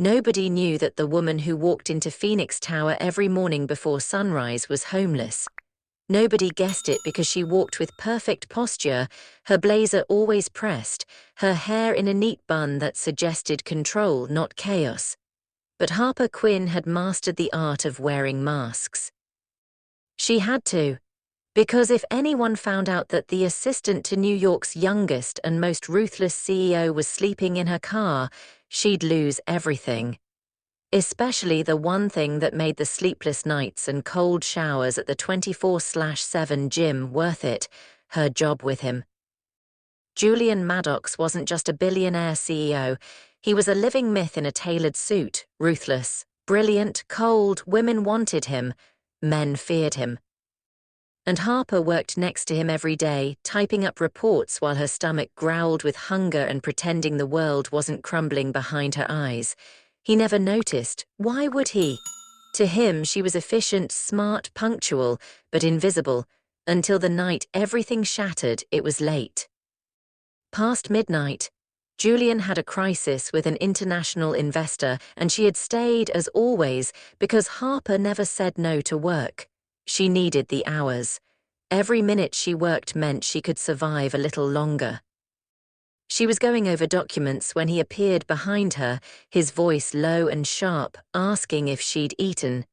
Nobody knew that the woman who walked into Phoenix Tower every morning before sunrise was homeless. Nobody guessed it because she walked with perfect posture, her blazer always pressed, her hair in a neat bun that suggested control, not chaos. But Harper Quinn had mastered the art of wearing masks. She had to, because if anyone found out that the assistant to New York's youngest and most ruthless CEO was sleeping in her car, she'd lose everything. Especially the one thing that made the sleepless nights and cold showers at the 24/7 gym worth it, her job with him. Julian Maddox wasn't just a billionaire CEO, he was a living myth in a tailored suit, ruthless, brilliant, cold, women wanted him, men feared him. And Harper worked next to him every day, typing up reports while her stomach growled with hunger and pretending the world wasn't crumbling behind her eyes. He never noticed. Why would he? To him, she was efficient, smart, punctual, but invisible. Until the night everything shattered, it was late. Past midnight, Julian had a crisis with an international investor, and she had stayed, as always, because Harper never said no to work. She needed the hours. Every minute she worked meant she could survive a little longer. She was going over documents when he appeared behind her, his voice low and sharp, asking if she'd eaten.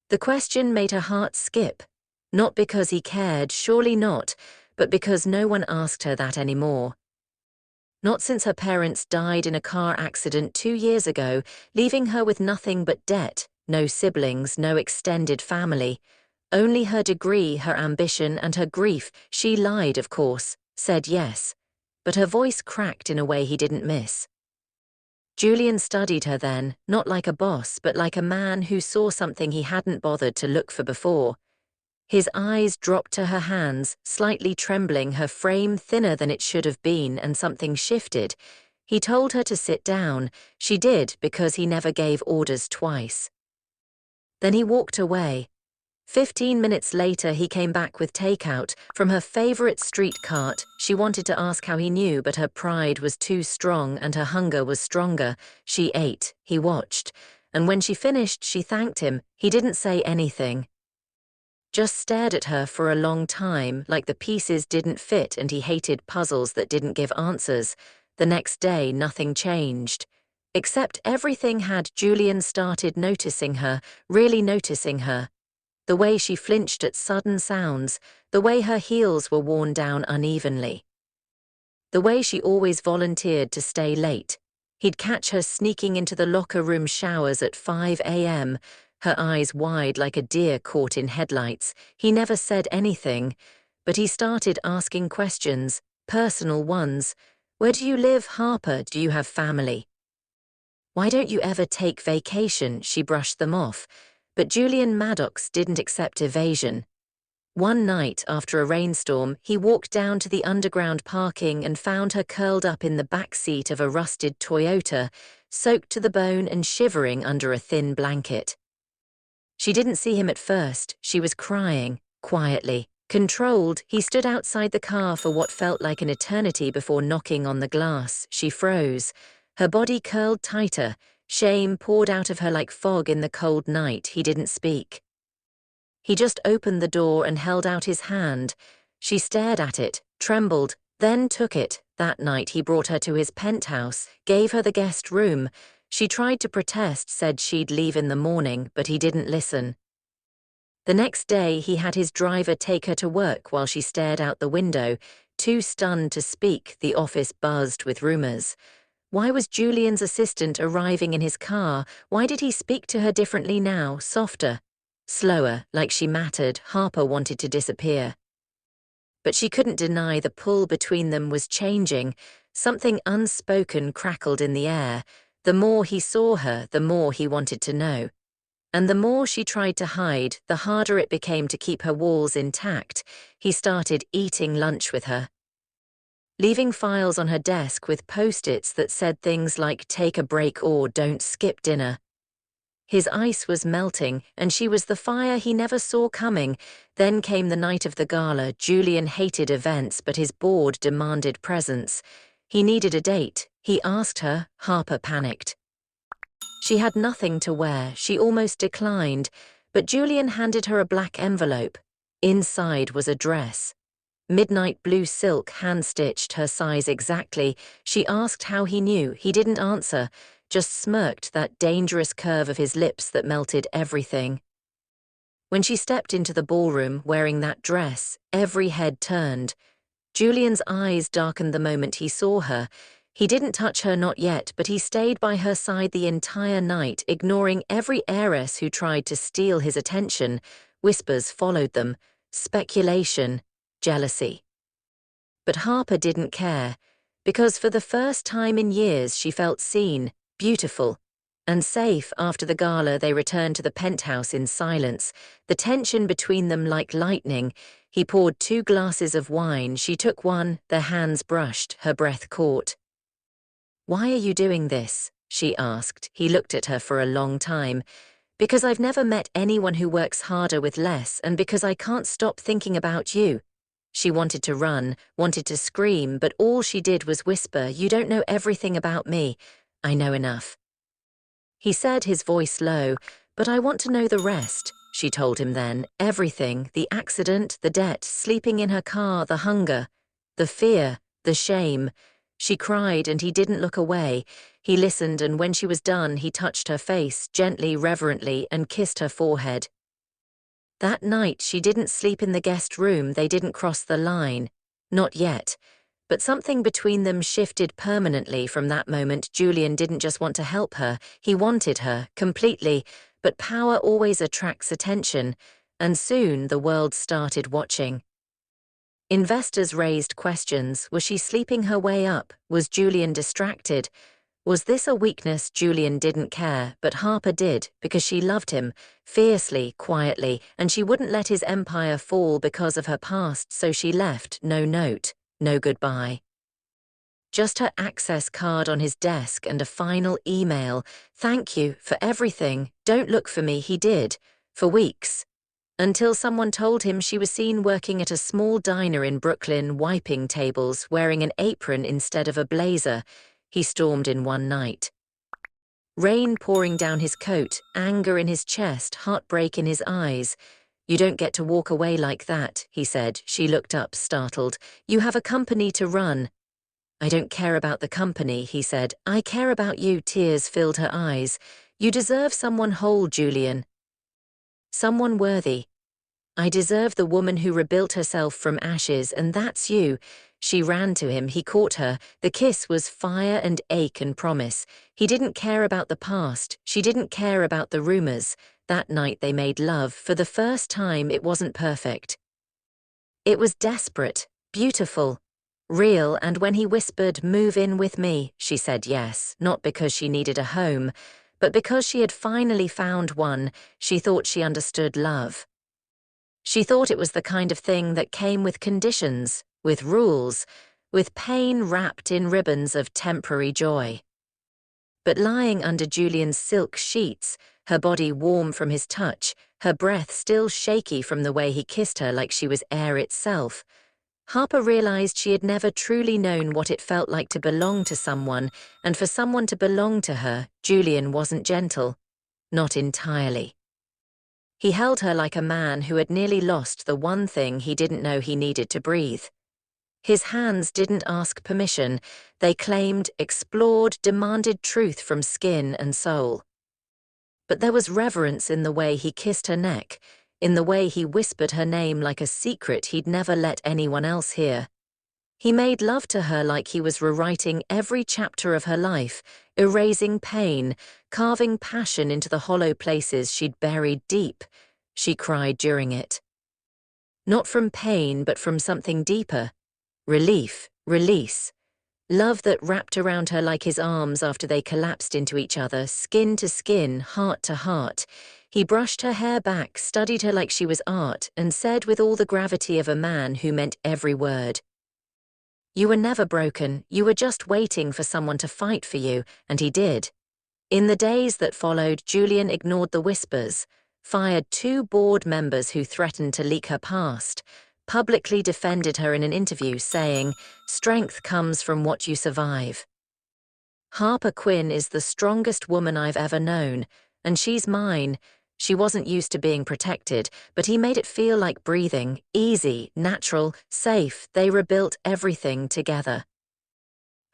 The question made her heart skip. Not because he cared, surely not, but because no one asked her that anymore. Not since her parents died in a car accident 2 years ago, leaving her with nothing but debt, no siblings, no extended family. Only her degree, her ambition, and her grief. She lied, of course, said yes. But her voice cracked in a way he didn't miss. Julian studied her then, not like a boss, but like a man who saw something he hadn't bothered to look for before. His eyes dropped to her hands, slightly trembling, her frame thinner than it should have been, and something shifted. He told her to sit down. She did, because he never gave orders twice. Then he walked away. 15 minutes later, he came back with takeout from her favorite street cart. She wanted to ask how he knew, but her pride was too strong and her hunger was stronger. She ate, he watched, and when she finished, she thanked him. He didn't say anything. Just stared at her for a long time, like the pieces didn't fit and he hated puzzles that didn't give answers. The next day, nothing changed. Except everything had. Julian started noticing her, really noticing her. The way she flinched at sudden sounds, the way her heels were worn down unevenly. The way she always volunteered to stay late. He'd catch her sneaking into the locker room showers at 5 a.m., her eyes wide like a deer caught in headlights. He never said anything, but he started asking questions, personal ones. Where do you live, Harper? Do you have family? Why don't you ever take vacation? She brushed them off. But Julian Maddox didn't accept evasion. One night, after a rainstorm, he walked down to the underground parking and found her curled up in the back seat of a rusted Toyota, soaked to the bone and shivering under a thin blanket. She didn't see him at first. She was crying, quietly. Controlled, he stood outside the car for what felt like an eternity before knocking on the glass. She froze. Her body curled tighter. Shame poured out of her like fog in the cold night. He didn't speak. He just opened the door and held out his hand. She stared at it, trembled, then took it. That night he brought her to his penthouse, gave her the guest room. She tried to protest, said she'd leave in the morning, but he didn't listen. The next day he had his driver take her to work while she stared out the window. Too stunned to speak, the office buzzed with rumors. Why was Julian's assistant arriving in his car? Why did he speak to her differently now, softer, slower, like she mattered? Harper wanted to disappear. But she couldn't deny the pull between them was changing. Something unspoken crackled in the air. The more he saw her, the more he wanted to know. And the more she tried to hide, the harder it became to keep her walls intact. He started eating lunch with her, leaving files on her desk with post-its that said things like "take a break" or "don't skip dinner." His ice was melting, and she was the fire he never saw coming. Then came the night of the gala. Julian hated events, but his board demanded presence. He needed a date. He asked her. Harper panicked. She had nothing to wear, she almost declined, but Julian handed her a black envelope. Inside was a dress. Midnight blue silk, hand-stitched, her size exactly. She asked how he knew. He didn't answer, just smirked, that dangerous curve of his lips that melted everything. When she stepped into the ballroom wearing that dress, every head turned. Julian's eyes darkened the moment he saw her. He didn't touch her, not yet, but he stayed by her side the entire night, ignoring every heiress who tried to steal his attention. Whispers followed them, speculation, jealousy. But Harper didn't care, because for the first time in years she felt seen, beautiful, and safe. After the gala, they returned to the penthouse in silence, the tension between them like lightning. He poured 2 glasses of wine. She took one, their hands brushed, her breath caught. "Why are you doing this?" she asked. He looked at her for a long time. "Because I've never met anyone who works harder with less, and because I can't stop thinking about you." She wanted to run, wanted to scream, but all she did was whisper, "You don't know everything about me. I know enough." He said, his voice low, "But I want to know the rest," she told him then. Everything, the accident, the debt, sleeping in her car, the hunger, the fear, the shame. She cried and he didn't look away. He listened, and when she was done, he touched her face, gently, reverently, and kissed her forehead. That night she didn't sleep in the guest room. They didn't cross the line. Not yet. But something between them shifted permanently from that moment. Julian didn't just want to help her, he wanted her, completely. But power always attracts attention, and soon the world started watching. Investors raised questions. Was she sleeping her way up? Was Julian distracted? Was this a weakness? Julian didn't care, but Harper did, because she loved him, fiercely, quietly, and she wouldn't let his empire fall because of her past, so she left, no note, no goodbye. Just her access card on his desk and a final email. "Thank you for everything. Don't look for me." He did, for weeks. Until someone told him she was seen working at a small diner in Brooklyn, wiping tables, wearing an apron instead of a blazer. He stormed in one night. Rain pouring down his coat, anger in his chest, heartbreak in his eyes. "You don't get to walk away like that," he said. She looked up, startled. "You have a company to run." "I don't care about the company," he said. "I care about you." Tears filled her eyes. "You deserve someone whole, Julian. Someone worthy. I deserve the woman who rebuilt herself from ashes, and that's you." She ran to him. He caught her. The kiss was fire and ache and promise. He didn't care about the past. She didn't care about the rumors. That night they made love. For the first time, it wasn't perfect. It was desperate, beautiful, real, and when he whispered, "Move in with me," she said yes, not because she needed a home, but because she had finally found one. She thought she understood love. She thought it was the kind of thing that came with conditions, with rules, with pain wrapped in ribbons of temporary joy. But lying under Julian's silk sheets, her body warm from his touch, her breath still shaky from the way he kissed her like she was air itself, Harper realized she had never truly known what it felt like to belong to someone, and for someone to belong to her. Julian wasn't gentle. Not entirely. He held her like a man who had nearly lost the one thing he didn't know he needed to breathe. His hands didn't ask permission. They claimed, explored, demanded truth from skin and soul. But there was reverence in the way he kissed her neck, in the way he whispered her name like a secret he'd never let anyone else hear. He made love to her like he was rewriting every chapter of her life, erasing pain, carving passion into the hollow places she'd buried deep. She cried during it. Not from pain, but from something deeper. Relief, release. Love that wrapped around her like his arms after they collapsed into each other, skin to skin, heart to heart. He brushed her hair back, studied her like she was art, and said with all the gravity of a man who meant every word, "You were never broken. You were just waiting for someone to fight for you," and he did. In the days that followed, Julian ignored the whispers, fired 2 board members who threatened to leak her past, publicly defended her in an interview saying, "Strength comes from what you survive." Harper Quinn is the strongest woman I've ever known, and she's mine. She wasn't used to being protected, but he made it feel like breathing, easy, natural, safe. They rebuilt everything together.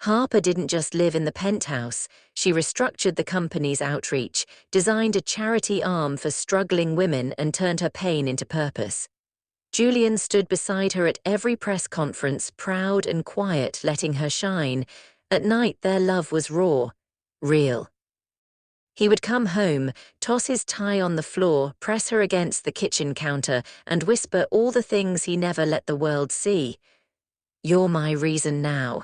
Harper didn't just live in the penthouse. She restructured the company's outreach, designed a charity arm for struggling women, and turned her pain into purpose. Julian stood beside her at every press conference, proud and quiet, letting her shine. At night, their love was raw, real. He would come home, toss his tie on the floor, press her against the kitchen counter, and whisper all the things he never let the world see. "You're my reason now."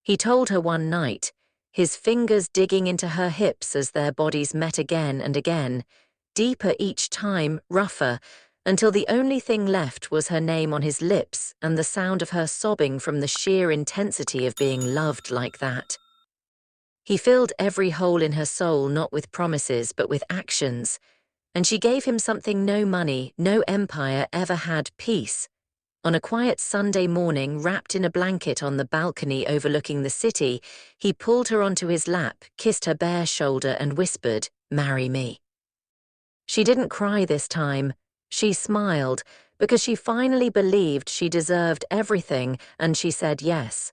He told her one night, his fingers digging into her hips as their bodies met again and again, deeper each time, rougher, until the only thing left was her name on his lips and the sound of her sobbing from the sheer intensity of being loved like that. He filled every hole in her soul not with promises but with actions, and she gave him something no money, no empire ever had: peace. On a quiet Sunday morning, wrapped in a blanket on the balcony overlooking the city, he pulled her onto his lap, kissed her bare shoulder, and whispered, "Marry me." She didn't cry this time. She smiled, because she finally believed she deserved everything, and she said yes.